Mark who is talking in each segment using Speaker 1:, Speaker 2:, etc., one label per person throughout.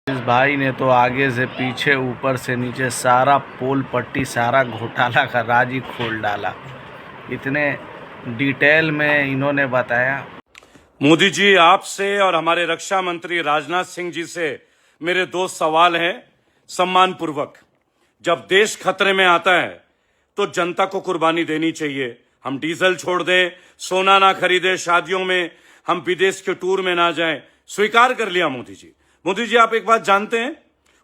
Speaker 1: इस भाई ने तो आगे से पीछे ऊपर से नीचे सारा पोल पट्टी सारा घोटाला का राज ही खोल डाला। इतने डिटेल में इन्होंने बताया।
Speaker 2: मोदी जी, आपसे और हमारे रक्षा मंत्री राजनाथ सिंह जी से मेरे दो सवाल हैं सम्मान पूर्वक। जब देश खतरे में आता है तो जनता को कुर्बानी देनी चाहिए। हम डीजल छोड़ दें, सोना ना खरीदें, शादियों में हम विदेश के टूर में ना जाएं, स्वीकार कर लिया मोदी जी। मोदी जी, आप एक बात जानते हैं,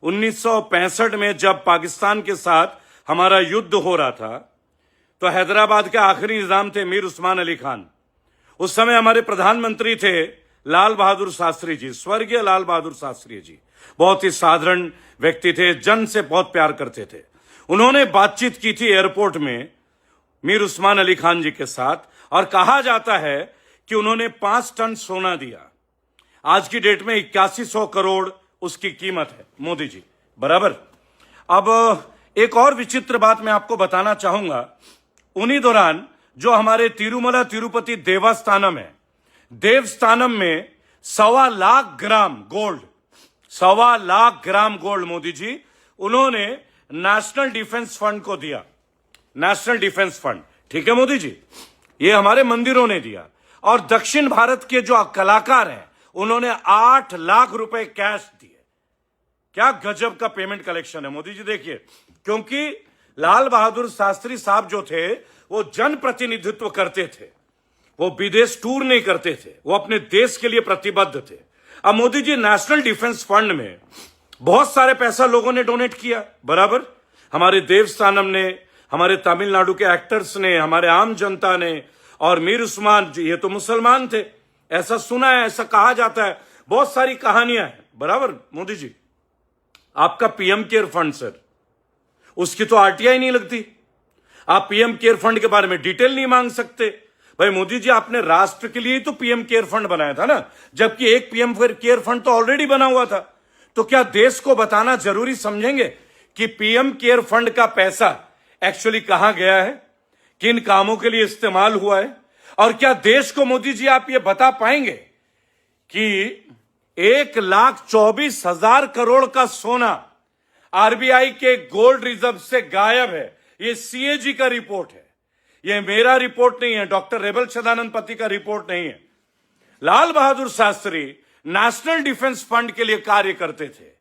Speaker 2: 1965 में जब पाकिस्तान के साथ हमारा युद्ध हो रहा था तो हैदराबाद के आखिरी निजाम थे मीर उस्मान अली खान। उस समय हमारे प्रधानमंत्री थे लाल बहादुर शास्त्री जी, स्वर्गीय लाल बहादुर शास्त्री जी। बहुत ही साधारण व्यक्ति थे, जन से बहुत प्यार करते थे। उन्होंने बातचीत की थी एयरपोर्ट में मीर उस्मान अली खान जी के साथ, और कहा जाता है कि उन्होंने 5 टन सोना दिया। आज की डेट में 8100 करोड़ उसकी कीमत है मोदी जी, बराबर। अब एक और विचित्र बात मैं आपको बताना चाहूंगा। उन्हीं दौरान जो हमारे तिरुमला तिरुपति देवस्थानम है, देवस्थानम में 1.25 lakh gram gold, 1.25 lakh gram gold Modi ji उन्होंने नेशनल डिफेंस फंड को दिया। नेशनल डिफेंस फंड, ठीक है मोदी जी, ये हमारे मंदिरों ने दिया। और दक्षिण भारत के जो कलाकार हैं उन्होंने 8 लाख रुपए कैश दिए। क्या गजब का पेमेंट कलेक्शन है मोदी जी, देखिए। क्योंकि लाल बहादुर शास्त्री साहब जो थे वो जन प्रतिनिधित्व करते थे, वो विदेश टूर नहीं करते थे, वो अपने देश के लिए प्रतिबद्ध थे। अब Modi ji, national defence fund में बहुत सारे पैसा लोगों ने डोनेट किया, बराबर। हमारे देवस्थानम ने, हमारे तमिलनाडु के एक्टर्स ने, हमारे आम जनता ने, और मीर उस्मान जी ये तो मुसलमान थे, ऐसा सुना है, ऐसा कहा जाता है, बहुत सारी कहानियां हैं, बराबर। मोदी जी, आपका पीएम केयर फंड सर, उसकी तो आरटीआई नहीं लगती। आप पीएम केयर फंड के बारे में डिटेल नहीं मांग सकते। भाई मोदी जी, आपने राष्ट्र के लिए ही तो पीएम केयर फंड बनाया था ना, जबकि एक पीएम केयर फंड तो ऑलरेडी बना हुआ था। तो क्या देश को बताना जरूरी समझेंगे कि पीएम केयर फंड का पैसा एक्चुअली कहां गया है, किन कामों के लिए इस्तेमाल हुआ है? और क्या देश को मोदी जी आप ये बता पाएंगे कि 1,24,000 करोड़ का सोना आरबीआई के गोल्ड रिजर्व से गायब है? ये सीएजी का रिपोर्ट है, ये मेरा रिपोर्ट नहीं है, डॉक्टर रेबल सदानंद का रिपोर्ट नहीं है। Lal Bahadur Shastri national defence fund के लिए कार्य करते थे,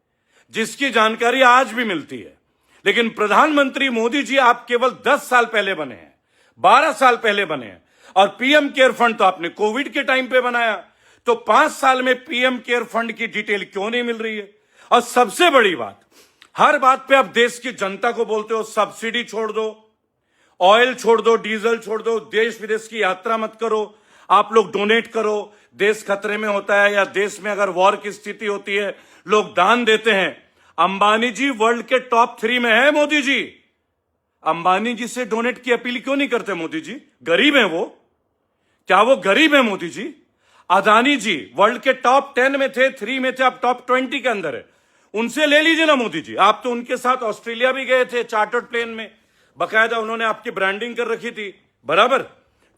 Speaker 2: जिसकी जानकारी आज भी मिलती है। लेकिन प्रधानमंत्री मोदी जी आप केवल 10 साल पहले बने हैं, 12 साल पहले बने हैं, और पीएम केयर फंड तो आपने कोविड के टाइम पे बनाया। तो 5 साल में पीएम केयर फंड की डिटेल क्यों नहीं मिल रही है? और सबसे बड़ी बात, हर बात पे आप देश की जनता को बोलते हो सब्सिडी छोड़ दो, ऑयल छोड़ दो, डीजल छोड़ दो, देश विदेश की यात्रा मत करो, आप लोग डोनेट करो, देश खतरे में होता है या देश में अगर वॉर की स्थिति होती है लोग दान देते हैं। अंबानी जी वर्ल्ड के टॉप 3 में है मोदी जी, अंबानी जी से डोनेट की अपील क्यों नहीं करते मोदी जी? गरीब हैं वो, क्या वो गरीब है मोदी जी? अदानी जी वर्ल्ड के टॉप 10 में थे, 3 में थे, अब टॉप 20 के अंदर है, उनसे ले लीजिए ना मोदी जी। आप तो उनके साथ ऑस्ट्रेलिया भी गए थे चार्टर्ड प्लेन में, बकायदा उन्होंने आपकी ब्रांडिंग कर रखी थी, बराबर।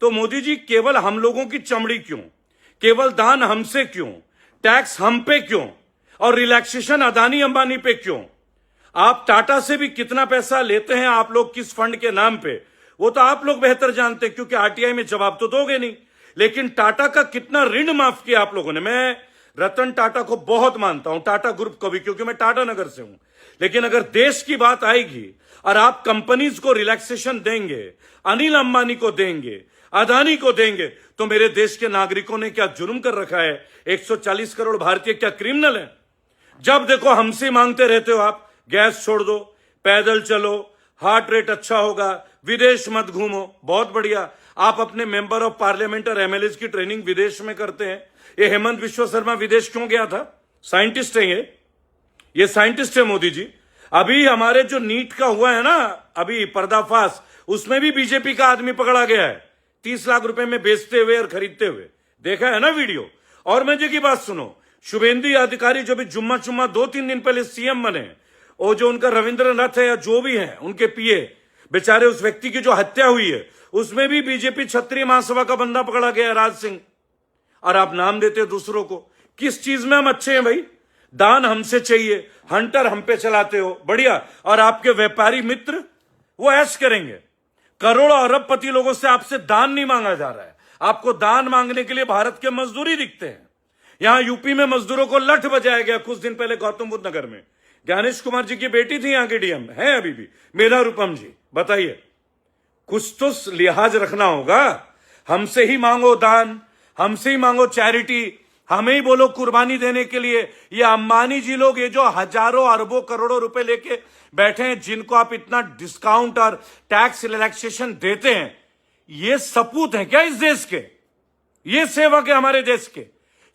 Speaker 2: तो मोदी जी, केवल हम लोगों की चमड़ी क्यों, केवल दान हमसे क्यों, टैक्स हम पे क्यों, और रिलैक्सेशन अदानी अंबानी पे क्यों? आप टाटा से भी कितना पैसा लेते हैं आप लोग, किस फंड के नाम पे, वो तो आप लोग बेहतर जानते हैं, क्योंकि आरटीआई में जवाब तो दोगे नहीं। लेकिन टाटा का कितना ऋण माफ किया आप लोगों ने? मैं रतन टाटा को बहुत मानता हूं, टाटा ग्रुप को भी, क्योंकि मैं टाटा नगर से हूं। लेकिन अगर देश की बात आएगी और आप कंपनीज को रिलैक्सेशन देंगे, अनिल अंबानी को देंगे, अदानी को देंगे, तो मेरे देश के नागरिकों ने क्या जुर्म कर रखा है? 140 करोड़ भारतीय क्या क्रिमिनल है? जब देखो हमसे मांगते रहते हो आप, गैस छोड़ दो, पैदल चलो, हार्ट रेट अच्छा होगा, विदेश मत घूमो, बहुत बढ़िया। आप अपने मेंबर ऑफ पार्लियामेंट और एमएलए की ट्रेनिंग विदेश में करते हैं। ये हेमंत विश्व शर्मा विदेश क्यों गया था? साइंटिस्ट है ये साइंटिस्ट है मोदी जी। अभी हमारे जो नीट का हुआ है ना अभी पर्दाफाश, उसमें भी बीजेपी का आदमी पकड़ा गया है 30 लाख रुपए में बेचते हुए और खरीदते हुए, देखा है ना वीडियो। और मजे की बात सुनो, शुभेंदु अधिकारी जो भी जुम्मा 2-3 दिन पहले सीएम बने, और जो उनका रविंद्रनाथ है या जो भी है उनके पीए, बेचारे उस व्यक्ति की जो हत्या हुई है उसमें भी बीजेपी क्षत्रिय महासभा का बंदा पकड़ा गया, राज सिंह। और आप नाम देते हैं दूसरों को। किस चीज में हम अच्छे हैं भाई? दान हमसे चाहिए, हंटर हम पे चलाते हो, बढ़िया। और आपके व्यापारी मित्र वो ऐश करेंगे। करोड़ों अरबपति लोगों से आपसे दान नहीं मांगा जा रहा है, आपको दान मांगने के लिए भारत के मजदूरी दिखते हैं। यहां यूपी में मजदूरों को लठ बजाया गया कुछ दिन पहले गौतम बुद्ध नगर में। ज्ञानेश कुमार जी की बेटी थी यहां की डीएम है अभी भी, मेधा रूपम जी। बताइए, कुछ तो लिहाज रखना होगा। हमसे ही मांगो दान, हमसे ही मांगो चैरिटी, हमें ही बोलो कुर्बानी देने के लिए। ये अंबानी जी लोग, ये जो हजारों अरबों करोड़ों रुपए लेके बैठे हैं, जिनको आप इतना डिस्काउंट और टैक्स रिलैक्सेशन देते हैं, ये सपूत हैं क्या इस देश के? ये सेवक है हमारे देश के।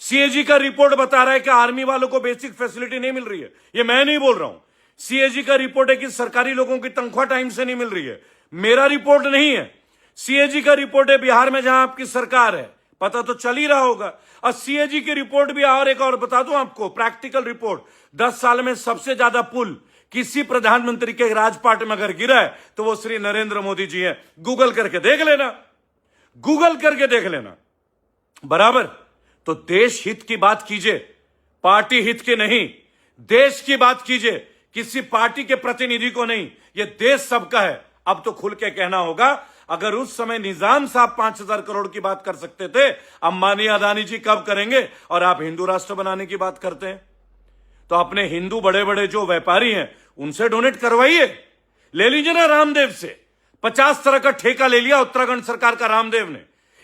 Speaker 2: सीएजी का रिपोर्ट बता रहा है कि आर्मी वालों को बेसिक फैसिलिटी नहीं मिल रही है। ये मैं नहीं बोल रहा हूं, सीएजी का रिपोर्ट है कि सरकारी लोगों की तनख्वाह टाइम से नहीं मिल रही है। मेरा रिपोर्ट नहीं है, सीएजी का रिपोर्ट है। बिहार में जहां आपकी सरकार है, पता तो चल ही रहा होगा। और सीएजी की रिपोर्ट भी, और एक और बता दूं आपको, प्रैक्टिकल रिपोर्ट, 10 साल में सबसे ज्यादा पुल किसी प्रधानमंत्री के राजपाट में अगर गिरा है तो वो श्री नरेंद्र मोदी जी हैं। गूगल करके देख लेना, गूगल करके देख लेना। बराबर? तो देश हित की बात कीजिए, पार्टी हित की नहीं, देश की बात कीजिए, किसी पार्टी के प्रतिनिधि को नहीं। ये देश सबका है। अब तो खुल के कहना होगा। अगर उस समय निजाम साहब 5,000 करोड़ की बात कर सकते थे, अंबानी अदानी जी कब करेंगे? और आप हिंदू राष्ट्र बनाने की बात करते हैं। तो अपने हिंदू बड़े बड़े जो व्यापारी हैं उनसे डोनेट करवाइए। ले लीजिए ना रामदेव से, 50 तरह का ठेका ले लिया उत्तराखंड सरकार का रामदेव ने।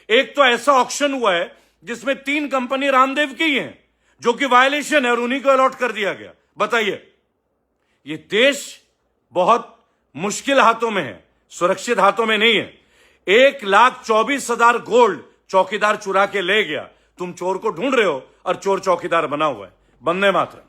Speaker 2: एक तो ऐसा ऑक्शन हुआ है जिसमें 3 कंपनी रामदेव की हैं, जो कि वायलेशन है, और उन्हीं को अलॉट कर दिया गया। बताइए, ये देश बहुत मुश्किल हाथों में है, सुरक्षित हाथों में नहीं है। 1,24,000 गोल्ड चौकीदार चुरा के ले गया। तुम चोर को ढूंढ रहे हो और चोर चौकीदार बना हुआ है। वंदे मातरम।